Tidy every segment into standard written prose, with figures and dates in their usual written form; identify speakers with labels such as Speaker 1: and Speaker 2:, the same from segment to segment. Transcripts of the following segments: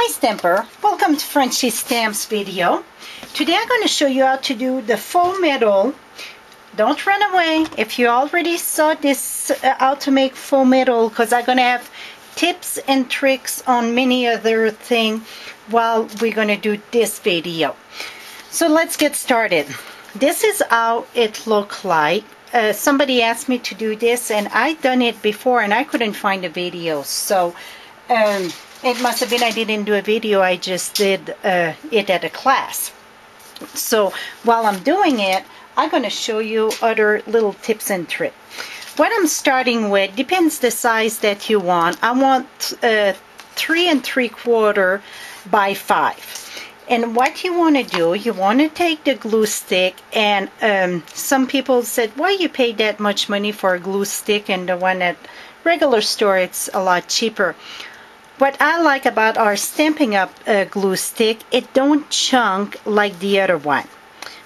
Speaker 1: Hi Stamper, welcome to Frenchy Stamps video. Today I'm going to show you how to do the faux metal. Don't run away if you already saw this how to make faux metal, because I'm going to have tips and tricks on many other things while we're going to do this video. So let's get started. This is how it looks like. Somebody asked me to do this and I'd done it before and I couldn't find a video, so it must have been I didn't do a video, I just did it at a class. So while I'm doing it, I'm going to show you other little tips and tricks. What I'm starting with depends the size that you want. I want 3 3/4 by 5. And what you want to do, you want to take the glue stick, and some people said, why you pay that much money for a glue stick, and the one at regular store it's a lot cheaper. What I like about our Stampin' Up! Glue stick, it don't chunk like the other one.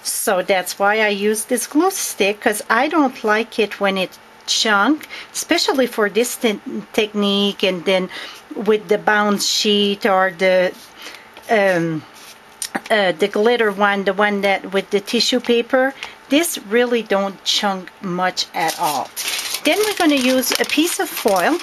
Speaker 1: So that's why I use this glue stick, because I don't like it when it chunk, especially for this technique, and then with the bounce sheet or the glitter one, the one that with the tissue paper, this really don't chunk much at all. Then we're going to use a piece of foil.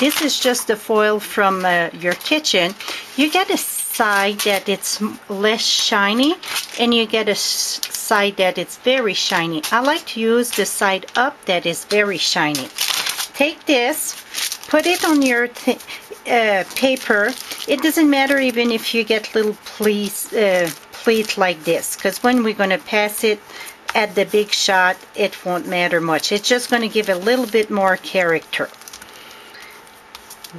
Speaker 1: This is just the foil from your kitchen. You get a side that it's less shiny, and you get a side that it's very shiny. I like to use the side up that is very shiny. Take this, put it on your paper. It doesn't matter even if you get little pleat like this, because when we're going to pass it at the big shot, it won't matter much. It's just going to give a little bit more character.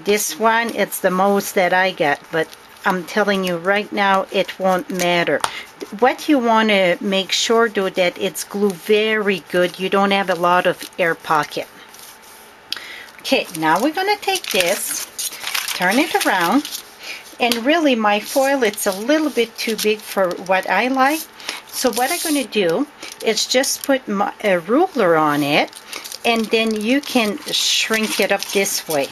Speaker 1: This one, it's the most that I get, but I'm telling you right now, it won't matter. What you want to make sure though, that it's glued very good. You don't have a lot of air pocket. Okay, now we're going to take this, turn it around, and really my foil, it's a little bit too big for what I like. So what I'm going to do is just put a ruler on it, and then you can shrink it up this way.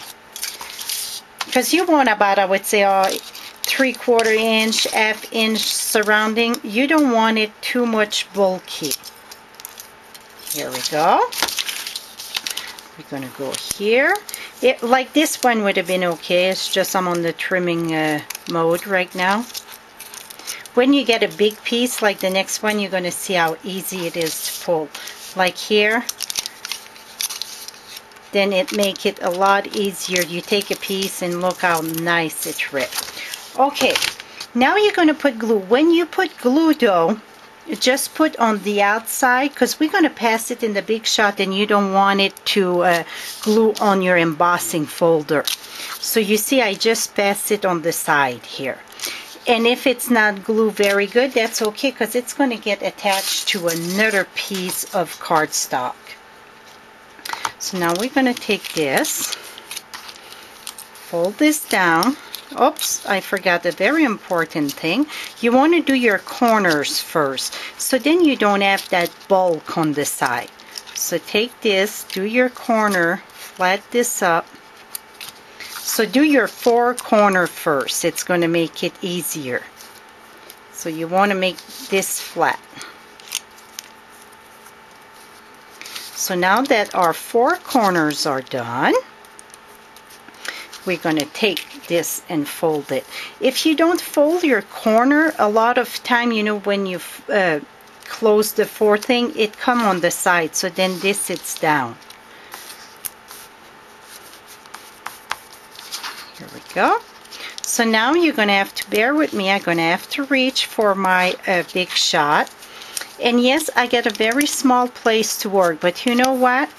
Speaker 1: Because you want about, I would say, 3/4 inch, 1/2 inch surrounding. You don't want it too much bulky. Here we go. We're going to go here. Like this one would have been okay. It's just I'm on the trimming mode right now. When you get a big piece like the next one, you're going to see how easy it is to pull. Like here, then it make it a lot easier. You take a piece and look how nice it's ripped. Okay, now you're going to put glue. When you put glue though, just put on the outside, because we're going to pass it in the big shot and you don't want it to glue on your embossing folder. So you see, I just pass it on the side here. And if it's not glued very good, that's okay, because it's going to get attached to another piece of cardstock. So now we're going to take this, fold this down. Oops, I forgot a very important thing. You want to do your corners first, so then you don't have that bulk on the side. So take this, do your corner, flat this up. So do your 4 corner first. It's going to make it easier. So you want to make this flat. So now that our 4 corners are done, we're going to take this and fold it. If you don't fold your corner, a lot of time, you know, when you close the 4 thing, it come on the side. So then this sits down. Here we go. So now you're going to have to bear with me. I'm going to have to reach for my big shot. And yes, I get a very small place to work, but you know what?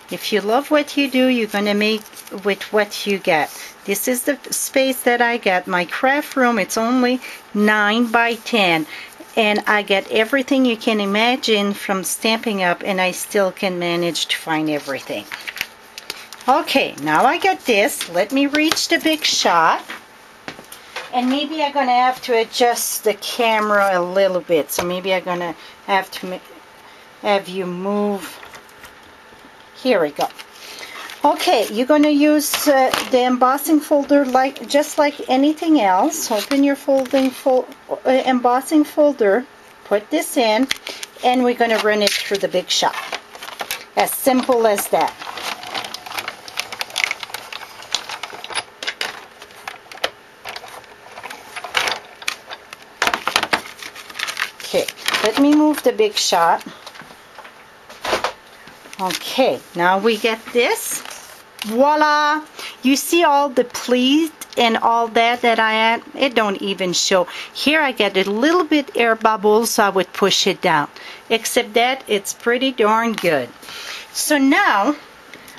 Speaker 1: If you love what you do, you're going to make with what you get. This is the space that I get. My craft room, it's only 9 by 10. And I get everything you can imagine from Stampin' Up! And I still can manage to find everything. Okay, now I got this. Let me reach the big shot. And maybe I'm going to have to adjust the camera a little bit. So maybe I'm going to have you move. Here we go. Okay, you're going to use the embossing folder just like anything else. Open your embossing folder, put this in, and we're going to run it through the Big Shot. As simple as that. Okay, let me move the Big Shot. Okay, now we get this. Voila! You see all the pleat and all that I add? It don't even show. Here I get a little bit air bubbles, so I would push it down. Except that it's pretty darn good. So now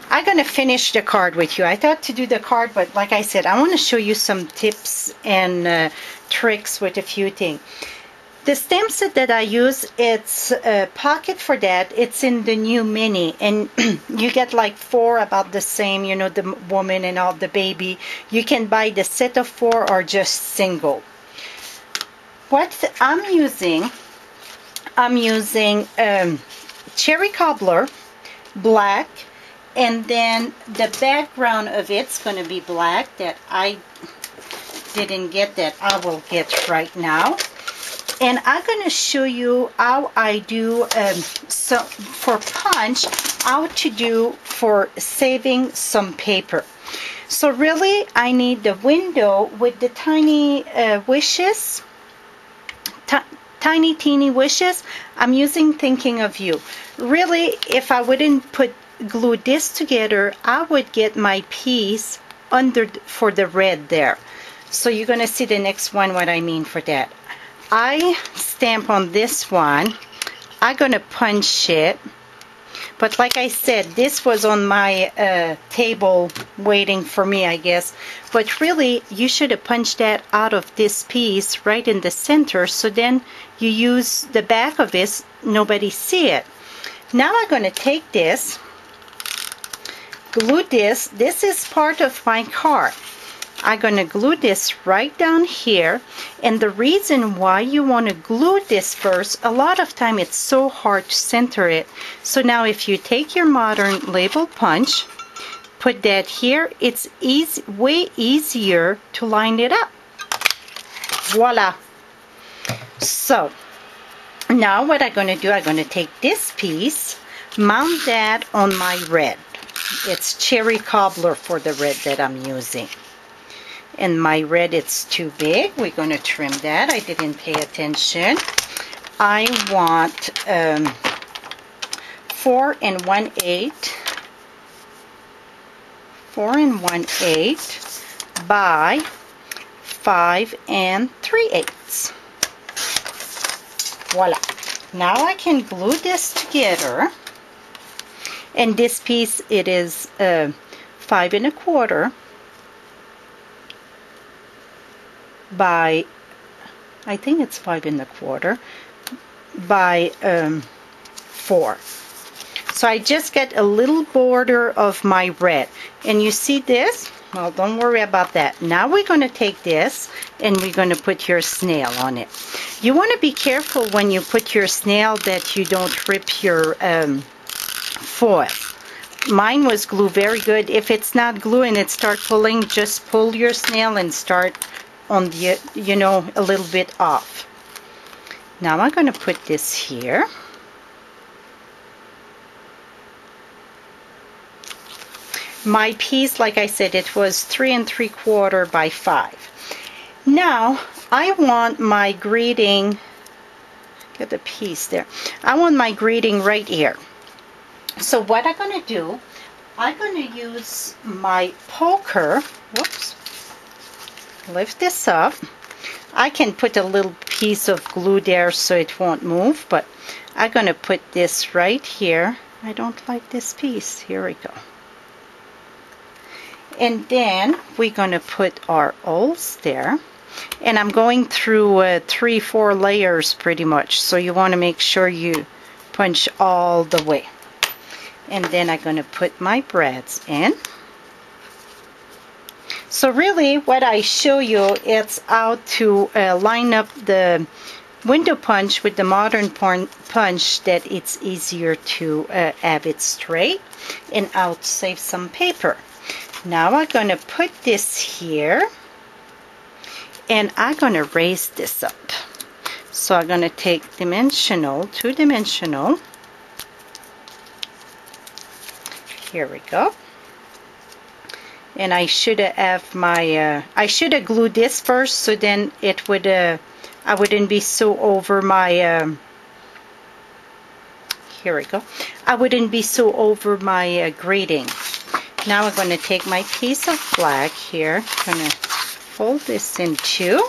Speaker 1: I'm going to finish the card with you. I thought to do the card, but like I said, I want to show you some tips and tricks with a few things. The stamp set that I use, it's a pocket for that. It's in the new mini, and you get like 4 about the same, you know, the woman and all the baby. You can buy the set of 4 or just single. What I'm using cherry cobbler, black, and then the background of it's going to be black that I didn't get, that I will get right now. And I'm going to show you how I do so for punch, how to do for saving some paper. So really, I need the window with the tiny wishes, tiny teeny wishes. I'm using Thinking of You. Really, if I wouldn't glue this together, I would get my piece under for the red there. So you're going to see the next one what I mean for that. I stamp on this one. I'm going to punch it. But like I said, this was on my table waiting for me, I guess. But really, you should have punched that out of this piece right in the center. So then you use the back of this, nobody see it. Now I'm going to take this, glue this. This is part of my card. I'm going to glue this right down here, and the reason why you want to glue this first, a lot of time it's so hard to center it. So now if you take your modern label punch, put that here, it's way easier to line it up. Voila! So now what I'm going to do, I'm going to take this piece, mount that on my red. It's cherry cobbler for the red that I'm using. And my red, it's too big. We're going to trim that. I didn't pay attention. I want 4 1/8. 4 1/8 by 5 3/8. Voila. Now I can glue this together. And this piece, it is 5 1/4. By, I think it's 5 1/4 by 4. So I just get a little border of my red. And you see this? Well, don't worry about that. Now we're going to take this and we're going to put your snail on it. You want to be careful when you put your snail that you don't rip your foil. Mine was glue very good. If it's not glue and it starts pulling, just pull your snail and start on the, you know, a little bit off. Now I'm going to put this here. My piece, like I said, it was 3 3/4 by 5. Now I want my greeting, get the piece there. I want my greeting right here. So what I'm going to do, I'm going to use my poker, whoops, lift this up. I can put a little piece of glue there so it won't move, but I'm going to put this right here. I don't like this piece. Here we go. And then we're going to put our O's there. And I'm going through 3-4 layers pretty much, so you want to make sure you punch all the way. And then I'm going to put my brads in. So really what I show you, it's how to line up the window punch with the modern punch that it's easier to have it straight, and I'll save some paper. Now I'm going to put this here, and I'm going to raise this up. So I'm going to take dimensional, 2-dimensional. Here we go. And I should have my, I should have glued this first, so then it would, I wouldn't be so over my, here we go. I wouldn't be so over my grating. Now I'm going to take my piece of black here. I'm going to fold this in two.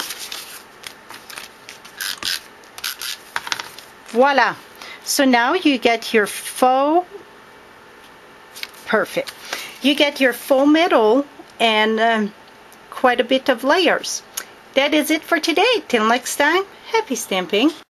Speaker 1: Voila. So now you get your faux, perfect. You get your faux metal and quite a bit of layers. That is it for today. Till next time, happy stamping.